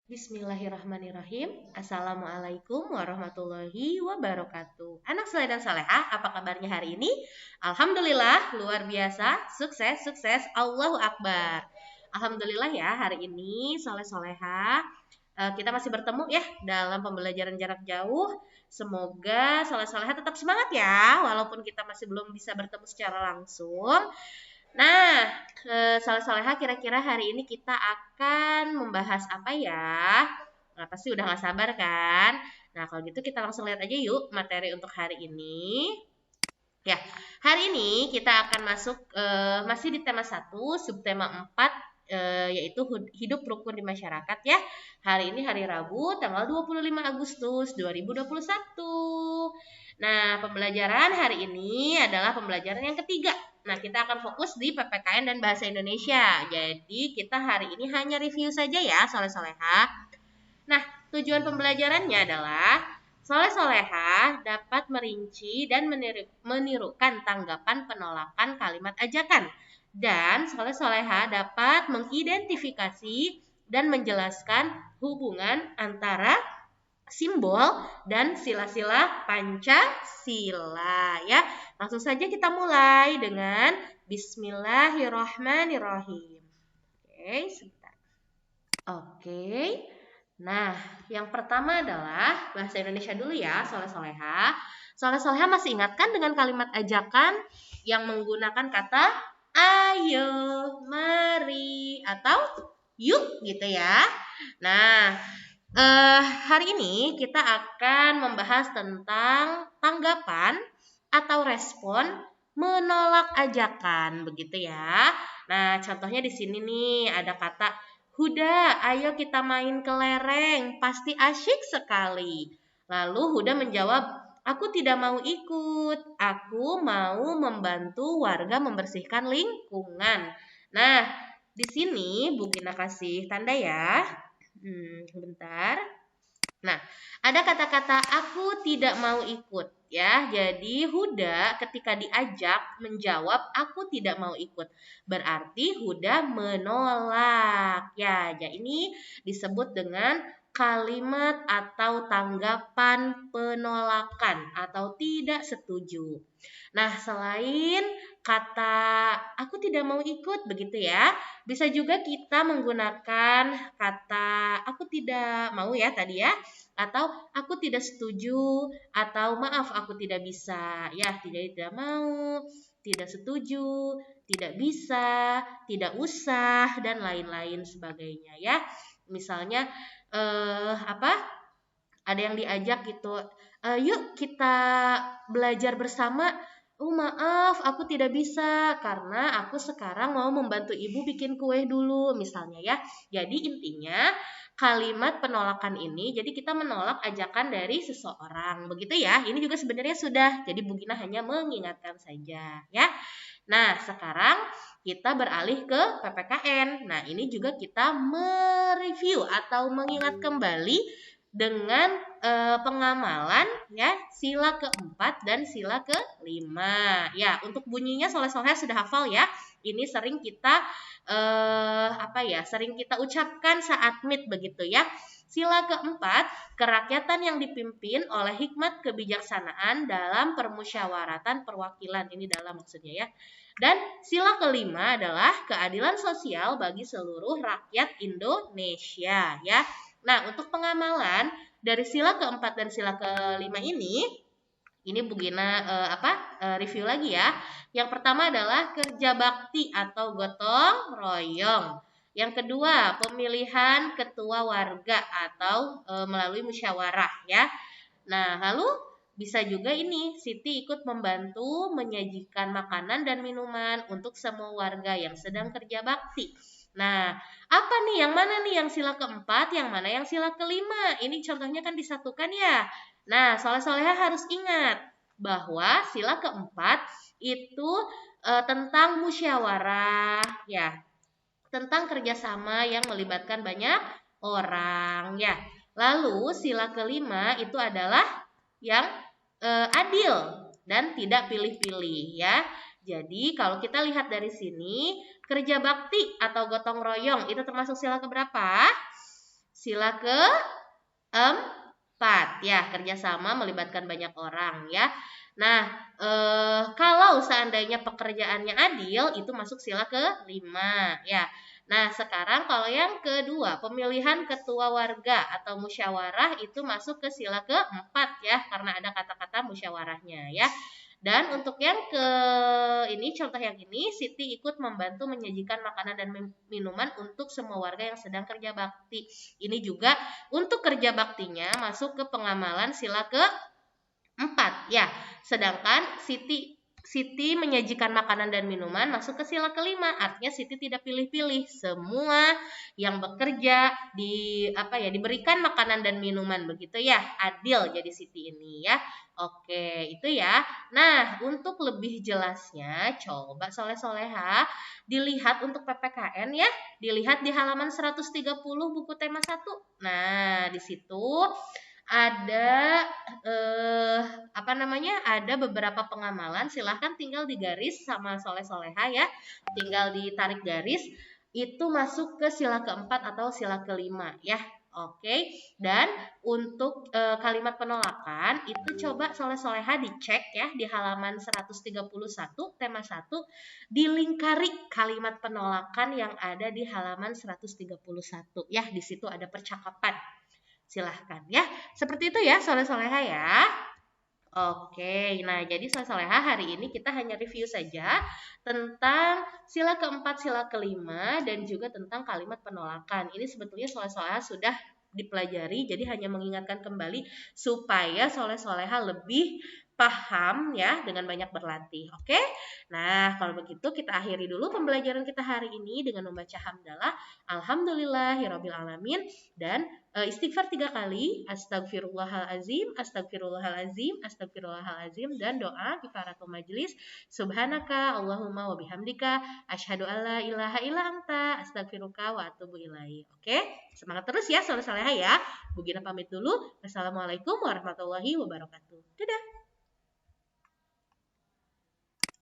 Bismillahirrahmanirrahim. Assalamualaikum warahmatullahi wabarakatuh. Anak soleh dan solehah, apa kabarnya hari ini? Alhamdulillah, luar biasa, sukses, sukses, Allahu Akbar. Alhamdulillah ya, hari ini soleh solehah, kita masih bertemu ya dalam pembelajaran jarak jauh. Semoga soleh solehah tetap semangat ya, walaupun kita masih belum bisa bertemu secara langsung. Nah, Saleh-Saleha kira-kira hari ini kita akan membahas apa ya? Nah, pasti udah gak sabar kan? Nah, kalau gitu kita langsung lihat aja yuk materi untuk hari ini. Ya, hari ini kita akan masuk masih di tema 1, subtema 4, yaitu hidup rukun di masyarakat ya. Hari ini hari Rabu, tanggal 25 Agustus 2021. Nah, pembelajaran hari ini adalah pembelajaran yang ketiga. Nah, kita akan fokus di PPKN dan Bahasa Indonesia. Jadi, kita hari ini hanya review saja ya, soleh-soleha. Nah, tujuan pembelajarannya adalah soleh-soleha dapat merinci dan menirukan tanggapan penolakan kalimat ajakan. Dan soleh-soleha dapat mengidentifikasi dan menjelaskan hubungan antara simbol dan sila-sila Pancasila ya. Langsung saja kita mulai dengan Bismillahirrahmanirrahim. Oke, sebentar. Oke. Nah, yang pertama adalah bahasa Indonesia dulu ya, soleh-soleha. Soleh-soleha masih ingatkan dengan kalimat ajakan yang menggunakan kata ayo, mari, atau yuk gitu ya. Nah, hari ini kita akan membahas tentang tanggapan atau respon menolak ajakan, begitu ya. Nah, contohnya di sini nih ada kata Huda, ayo kita main kelereng, pasti asyik sekali. Lalu Huda menjawab, aku tidak mau ikut, aku mau membantu warga membersihkan lingkungan. Nah, di sini Bu Gina kasih tanda ya. Bentar. Nah, ada kata-kata aku tidak mau ikut ya. Jadi Huda ketika diajak menjawab aku tidak mau ikut. Berarti Huda menolak. Ya, jadi ini disebut dengan kalimat atau tanggapan penolakan atau tidak setuju. Nah, selain kata aku tidak mau ikut begitu ya, bisa juga kita menggunakan kata aku tidak mau ya tadi ya, atau aku tidak setuju, atau maaf aku tidak bisa. Ya, tidak mau, tidak setuju, tidak bisa, tidak usah, dan lain-lain sebagainya ya. Misalnya ada yang diajak gitu, yuk kita belajar bersama. Oh maaf, aku tidak bisa karena aku sekarang mau membantu ibu bikin kue dulu misalnya ya. Jadi intinya kalimat penolakan ini, jadi kita menolak ajakan dari seseorang, begitu ya. Ini juga sebenarnya sudah, jadi Bu Gina hanya mengingatkan saja ya. Nah, sekarang kita beralih ke PPKN. Nah, ini juga kita mereview atau mengingat kembali dengan pengamalan ya sila keempat dan sila kelima. Ya, untuk bunyinya soleh-soleh sudah hafal ya. Ini sering kita sering kita ucapkan saat meet begitu ya. Sila keempat, kerakyatan yang dipimpin oleh hikmat kebijaksanaan dalam permusyawaratan perwakilan. Ini dalam maksudnya ya. Dan sila kelima adalah keadilan sosial bagi seluruh rakyat Indonesia ya. Nah, untuk pengamalan dari sila keempat dan sila kelima ini Bu Gina review lagi ya. Yang pertama adalah kerja bakti atau gotong royong. Yang kedua, pemilihan ketua warga atau melalui musyawarah ya. Nah, lalu bisa juga ini Siti ikut membantu menyajikan makanan dan minuman untuk semua warga yang sedang kerja bakti. Nah, apa nih yang mana nih yang sila keempat, yang mana yang sila kelima? Ini contohnya kan disatukan ya. Nah, soleh-soleha harus ingat bahwa sila keempat itu tentang musyawarah ya, tentang kerjasama yang melibatkan banyak orang ya. Lalu sila kelima itu adalah yang adil dan tidak pilih-pilih ya. Jadi kalau kita lihat dari sini, kerja bakti atau gotong royong itu termasuk sila keberapa? Sila keempat ya, kerjasama melibatkan banyak orang ya. Nah, kalau seandainya pekerjaannya adil, itu masuk sila kelima ya. Nah, sekarang kalau yang kedua, pemilihan ketua warga atau musyawarah itu masuk ke sila keempat ya, karena ada kata-kata musyawarahnya ya. Dan untuk yang ini contoh yang ini, Siti ikut membantu menyajikan makanan dan minuman untuk semua warga yang sedang kerja bakti. Ini juga untuk kerja baktinya masuk ke pengamalan sila keempat ya. Sedangkan Siti menyajikan makanan dan minuman masuk ke sila kelima. Artinya Siti tidak pilih-pilih. Semua yang bekerja diberikan makanan dan minuman begitu ya. Adil jadi Siti ini ya. Oke, itu ya. Nah, untuk lebih jelasnya coba soleh-soleha dilihat untuk PPKN ya. Dilihat di halaman 130 buku tema 1. Nah, di situ ada ada beberapa pengamalan, silahkan tinggal digaris sama soleh-soleha ya, tinggal ditarik garis, itu masuk ke sila keempat atau sila kelima ya. Oke, dan untuk kalimat penolakan itu coba soleh-soleha dicek ya di halaman 131 tema 1, dilingkari kalimat penolakan yang ada di halaman 131 ya, di situ ada percakapan. Silahkan ya. Seperti itu ya soleh-soleha ya. Oke, nah jadi soleh-soleha hari ini kita hanya review saja tentang sila keempat, sila kelima, dan juga tentang kalimat penolakan. Ini sebetulnya soleh-soleha sudah dipelajari, jadi hanya mengingatkan kembali supaya soleh-soleha lebih paham ya dengan banyak berlatih. Oke, nah kalau begitu kita akhiri dulu pembelajaran kita hari ini dengan membaca hamdalah alhamdulillahirabbil alamin dan istighfar 3 kali, astagfirullahalazim, astagfirullahalazim, astagfirullahalazim, dan doa kifaratul majlis, subhanaka Allahumma wa bihamdika asyhadu alla ilaha illa anta astagfiruka wa atubu ilaik. Oke, semangat terus ya soleh-soleha ya. Bu Gina pamit dulu. Wassalamualaikum warahmatullahi wabarakatuh. Dadah.